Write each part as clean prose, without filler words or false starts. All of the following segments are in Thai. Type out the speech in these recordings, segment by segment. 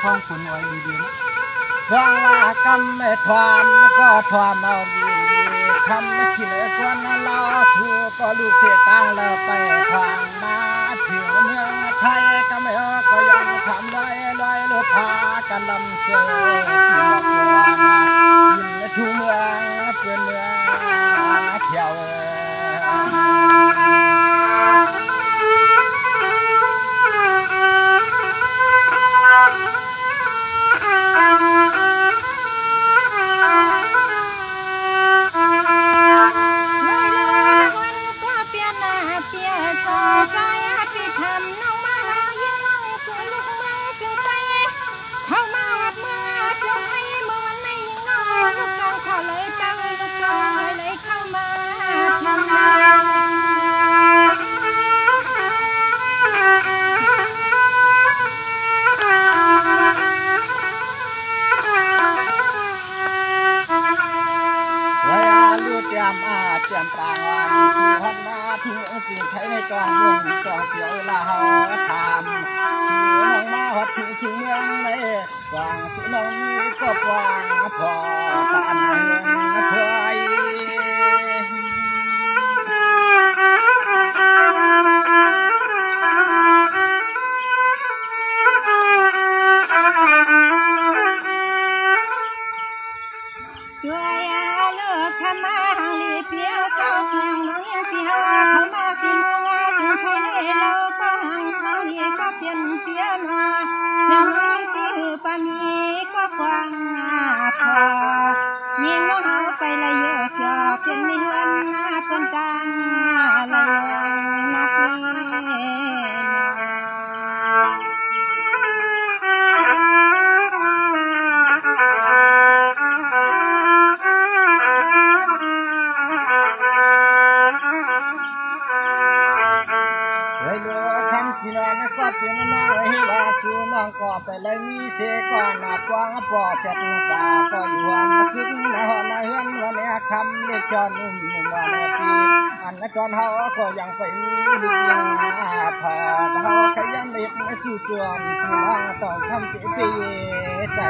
ของคุณไว้ดีๆนะสร้างว่ากำไม่ทวามก็ทวามเอาดีคำไม่ชิเลยกวนเราสู้ก็ลูกเสียตังเราไปทางมาถึงเมืองไทยก็ไม่ก็ยังทำได้ลอยลูกพากันลำเสือที่หมดตัวยินทุ่งเมืองเพื่อนเมืองเที่ยวเตรียมปรางวันสู่ฮันนาทุ่งจีนไทยในกลางเมืองกองเที่ยวลาวทำสู่น้องมาหัดถึงเมืองในกวางสู่น้องมีก็กวางพอตาหนังเพื่อยยิงน้องไปเลยเยอะจะเป็นเนื้อหน้าต้นกลางเลยนักจีนอนก็เปลี่ยนน้อยให้ว่าสู่น้องก็ไปเลยมีเสก่อนหน้าปวงปอเจ็ดตาก็อยู่หันขึ้นมาหันเฮือนวันนี้คำเล็กจอนนุ่มวันปีอันนั้นก่อนเฮาก็ยังไปมีดีพาเฮาขยันเล็กไม่สู่จวนสู่มาต้องทำเสียใจ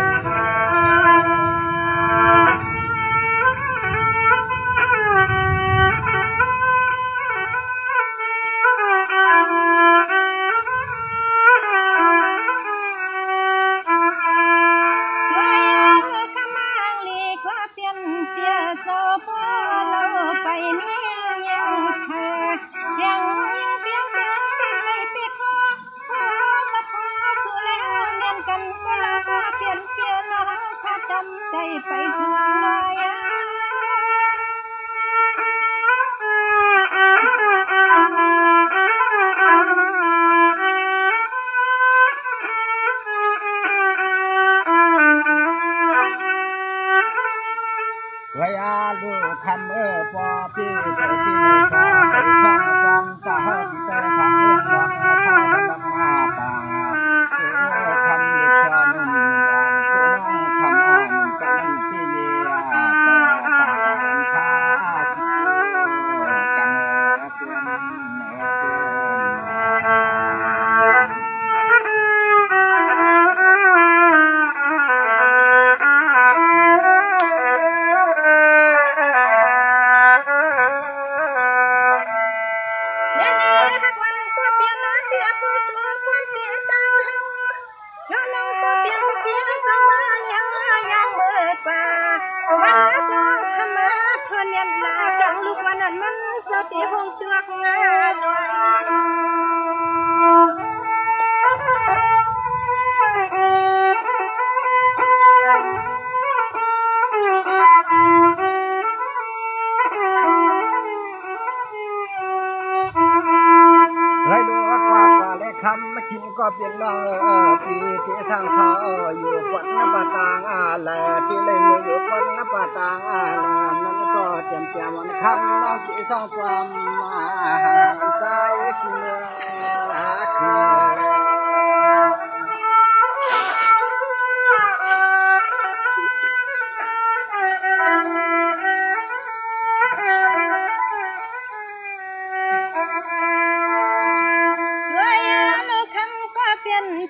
ใจไปถึงเลยวายาลูกทำปอพี่ไปที่ปอไปสร้างจอมจะให้แต่สังเรื่องรักชายดำมาป่าทำเล็กจอนุ่มตัวน้องทำอ่อนกันที่เยี่ยแต่ตามข้าสิกันเพื่อนลูกวันนั้นมันสติหงเตือกงาหน่ไรดูว่ากว่าและคำมาชิมก็เป็นน้องปีที่ทางเท้าอยู่ปวดน้ำปะตางแหล่ที่เลยมืออยู่ปวดน้ำปะตางแหล่นั้นก็เตรียมวันคำน้องที่สองความใจคือ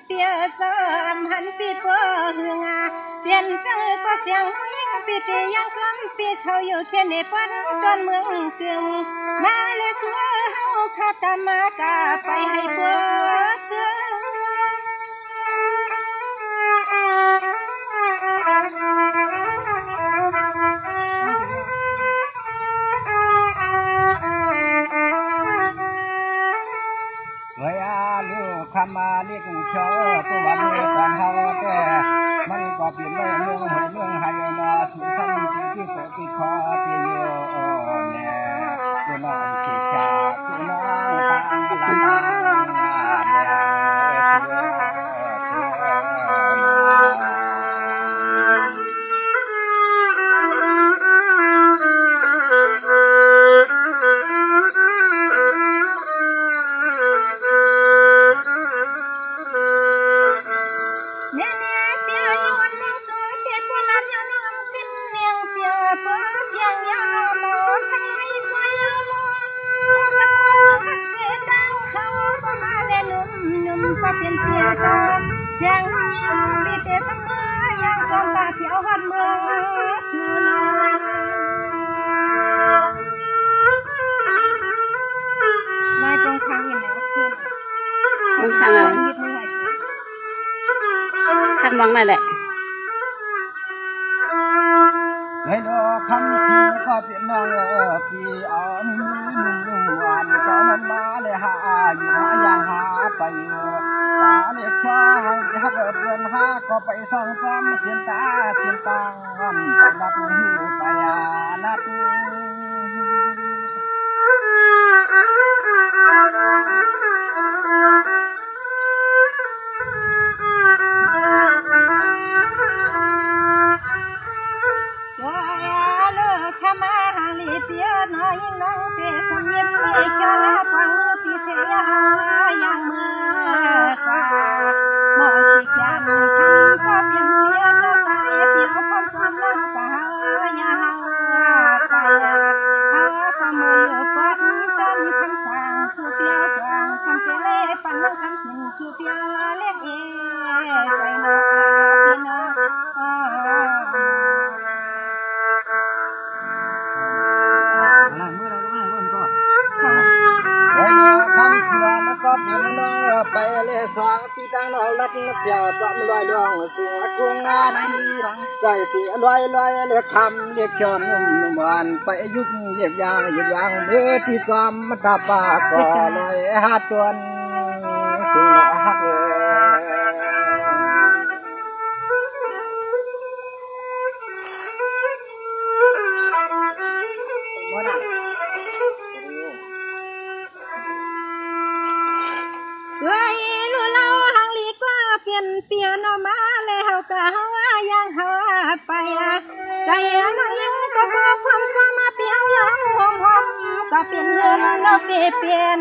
เ เปียเสริมหันปีเปื้อหึงเปลี่ยนจังก็เสียงยิ่งปีตียังคำปีเชาอยู่เขียนในปันตอนเมืองเตียงมาเลยสัวเฮาข้าตามากาไปให้เปื้อเสือคำมาเรียกเชื่อตัววันนี้ก่อนเฮาแต่มันก็เปลี่ยนเมืองหวยเมืองไฮนาสุสันที่โตที่คอที่โยเนี่ยตัวน้องเชียชาตัวน้องตางลาตางก็เป็นเพียงเสียงยิ่งบีเตสมอยังจอมตาเขียวหันเมืองสูนายจงค้างอยู่ไหนโอเคมึงทางอะไรทางมองนั่นแหละให้ดอกคำที่ก็เป็นน้องปีอ่อนนุ่มหวานตอนนั้นมาเลยหาอยู่หาอย่างหาไปตาเล็กช้างถ้าเกิดเดินหาก็ไปส่องฟ้ามเชียนตาเชียนตังไปนับหูไปนับมาลีเปียน้อยน้องเตสมิตรเกี่ยวฟังมือปีเสียยังมือกาหมอชิกันทำก็เป็นเมียจะตายเปียวความจำลังกายาไปหาขโมยฟันต้นคำสั่งสุเปียวจางคำเสลปันน้องคำสิงสุเปียวเล็กใจน้องพี่น้องก็เพียงน้องไปเลยสองปีตั้งน้องรัดนักเกี่ยวปลอมลอยดวงสูงกุ้งงานใจเสียลอยเรียกคำเรียกชอนนุ่มหวานไปยุบเหยียบยางเมื่อที่ซ้ำมันตาปากก็ลอยหาตัวสูงหักเลยรู้เล่าหังลีกว่าเปลี่ยนเปลี่ยนออกมาแล้วก็เฮายังเฮาไปใจน้อยยังก็บอกความสามารถเปียวยังหอมก็เป็นเงินเนาะเปลี่ยน